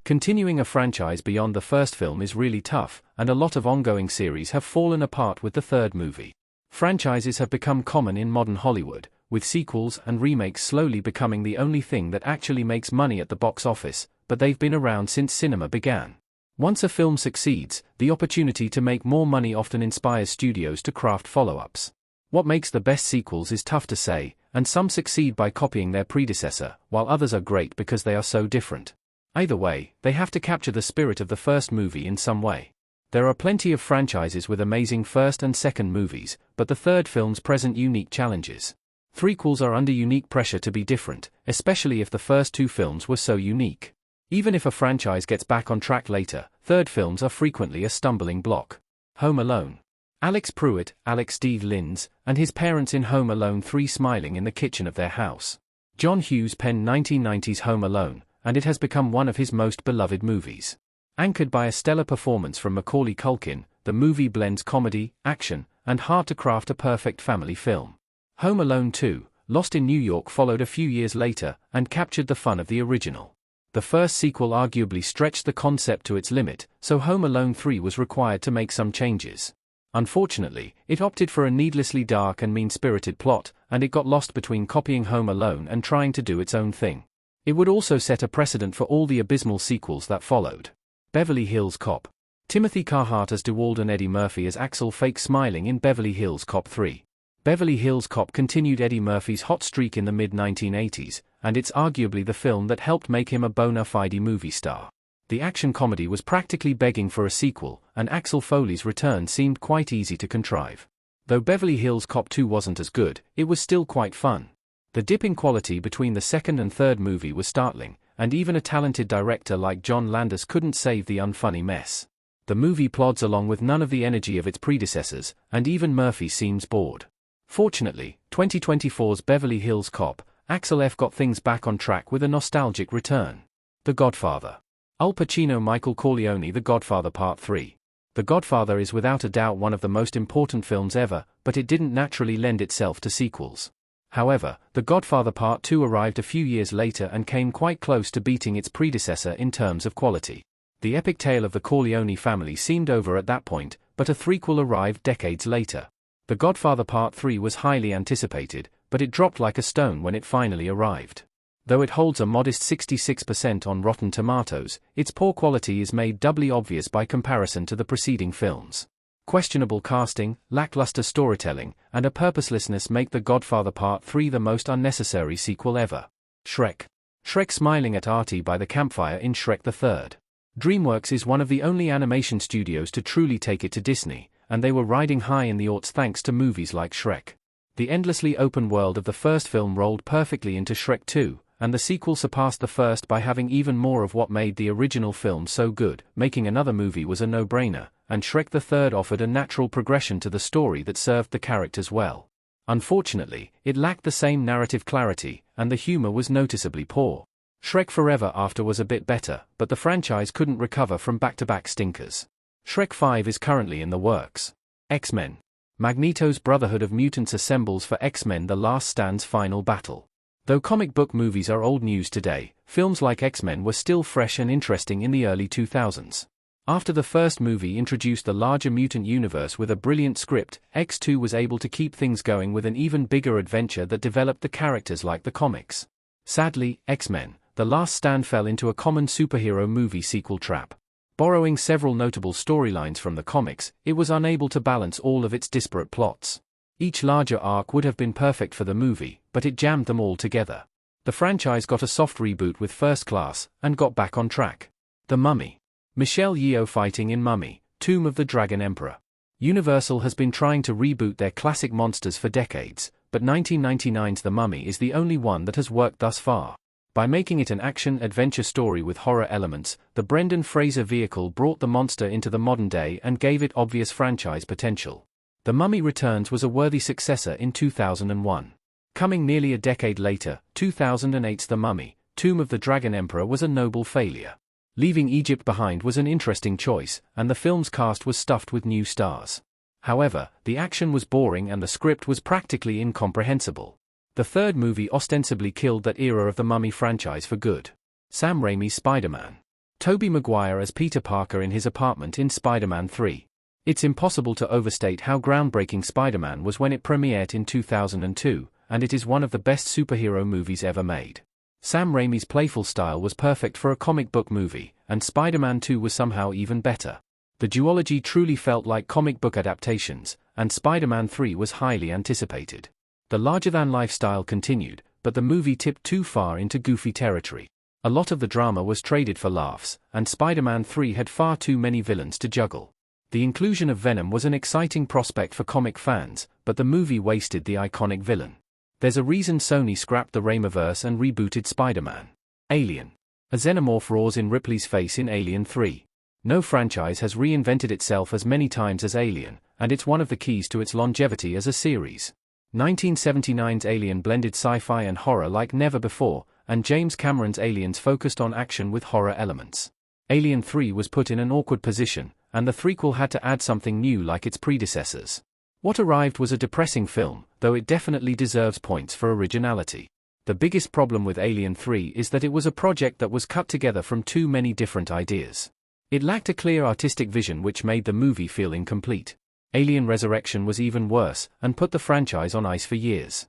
Continuing a franchise beyond the first film is really tough, and a lot of ongoing series have fallen apart with the third movie. Franchises have become common in modern Hollywood, with sequels and remakes slowly becoming the only thing that actually makes money at the box office, but they've been around since cinema began. Once a film succeeds, the opportunity to make more money often inspires studios to craft follow-ups. What makes the best sequels is tough to say, and some succeed by copying their predecessor, while others are great because they are so different. Either way, they have to capture the spirit of the first movie in some way. There are plenty of franchises with amazing first and second movies, but the third films present unique challenges. Threequels are under unique pressure to be different, especially if the first two films were so unique. Even if a franchise gets back on track later, third films are frequently a stumbling block. Home Alone. Alex Pruitt, Alex D. Linz, and his parents in Home Alone 3 smiling in the kitchen of their house. John Hughes penned 1990's Home Alone, and it has become one of his most beloved movies. Anchored by a stellar performance from Macaulay Culkin, the movie blends comedy, action, and heart to craft a perfect family film. Home Alone 2, Lost in New York followed a few years later, and captured the fun of the original. The first sequel arguably stretched the concept to its limit, so Home Alone 3 was required to make some changes. Unfortunately, it opted for a needlessly dark and mean-spirited plot, and it got lost between copying Home Alone and trying to do its own thing. It would also set a precedent for all the abysmal sequels that followed. Beverly Hills Cop. Timothy Carhart as DeWalt and Eddie Murphy as Axel fake smiling in Beverly Hills Cop 3. Beverly Hills Cop continued Eddie Murphy's hot streak in the mid-1980s, and it's arguably the film that helped make him a bona fide movie star. The action comedy was practically begging for a sequel, and Axel Foley's return seemed quite easy to contrive. Though Beverly Hills Cop 2 wasn't as good, it was still quite fun. The dip in quality between the second and third movie was startling, and even a talented director like John Landis couldn't save the unfunny mess. The movie plods along with none of the energy of its predecessors, and even Murphy seems bored. Fortunately, 2024's Beverly Hills Cop, Axel F got things back on track with a nostalgic return. The Godfather. Al Pacino Michael Corleone The Godfather Part 3. The Godfather is without a doubt one of the most important films ever, but it didn't naturally lend itself to sequels. However, The Godfather Part 2 arrived a few years later and came quite close to beating its predecessor in terms of quality. The epic tale of the Corleone family seemed over at that point, but a threequel arrived decades later. The Godfather Part 3 was highly anticipated, but it dropped like a stone when it finally arrived. Though it holds a modest 66% on Rotten Tomatoes, its poor quality is made doubly obvious by comparison to the preceding films. Questionable casting, lackluster storytelling, and a purposelessness make The Godfather Part 3 the most unnecessary sequel ever. Shrek. Shrek smiling at Artie by the campfire in Shrek the Third. DreamWorks is one of the only animation studios to truly take it to Disney, and they were riding high in the aughts thanks to movies like Shrek. The endlessly open world of the first film rolled perfectly into Shrek 2, and the sequel surpassed the first by having even more of what made the original film so good. Making another movie was a no-brainer, and Shrek the Third offered a natural progression to the story that served the characters well. Unfortunately, it lacked the same narrative clarity, and the humor was noticeably poor. Shrek Forever After was a bit better, but the franchise couldn't recover from back-to-back stinkers. Shrek 5 is currently in the works. X-Men. Magneto's Brotherhood of Mutants assembles for X-Men The Last Stand's final battle. Though comic book movies are old news today, films like X-Men were still fresh and interesting in the early 2000s. After the first movie introduced the larger mutant universe with a brilliant script, X2 was able to keep things going with an even bigger adventure that developed the characters like the comics. Sadly, X-Men, The Last Stand fell into a common superhero movie sequel trap. Borrowing several notable storylines from the comics, it was unable to balance all of its disparate plots. Each larger arc would have been perfect for the movie, but it jammed them all together. The franchise got a soft reboot with First Class, and got back on track. The Mummy. Michelle Yeoh fighting in Mummy, Tomb of the Dragon Emperor. Universal has been trying to reboot their classic monsters for decades, but 1999's The Mummy is the only one that has worked thus far. By making it an action-adventure story with horror elements, the Brendan Fraser vehicle brought the monster into the modern day and gave it obvious franchise potential. The Mummy Returns was a worthy successor in 2001. Coming nearly a decade later, 2008's The Mummy, Tomb of the Dragon Emperor was a noble failure. Leaving Egypt behind was an interesting choice, and the film's cast was stuffed with new stars. However, the action was boring and the script was practically incomprehensible. The third movie ostensibly killed that era of the Mummy franchise for good. Sam Raimi's Spider-Man. Tobey Maguire as Peter Parker in his apartment in Spider-Man 3. It's impossible to overstate how groundbreaking Spider-Man was when it premiered in 2002, and it is one of the best superhero movies ever made. Sam Raimi's playful style was perfect for a comic book movie, and Spider-Man 2 was somehow even better. The duology truly felt like comic book adaptations, and Spider-Man 3 was highly anticipated. The larger-than-life style continued, but the movie tipped too far into goofy territory. A lot of the drama was traded for laughs, and Spider-Man 3 had far too many villains to juggle. The inclusion of Venom was an exciting prospect for comic fans, but the movie wasted the iconic villain. There's a reason Sony scrapped the Raimiverse and rebooted Spider-Man. Alien. A xenomorph roars in Ripley's face in Alien 3. No franchise has reinvented itself as many times as Alien, and it's one of the keys to its longevity as a series. 1979's Alien blended sci-fi and horror like never before, and James Cameron's Aliens focused on action with horror elements. Alien 3 was put in an awkward position, and the threequel had to add something new like its predecessors. What arrived was a depressing film, though it definitely deserves points for originality. The biggest problem with Alien 3 is that it was a project that was cut together from too many different ideas. It lacked a clear artistic vision which made the movie feel incomplete. Alien Resurrection was even worse, and put the franchise on ice for years.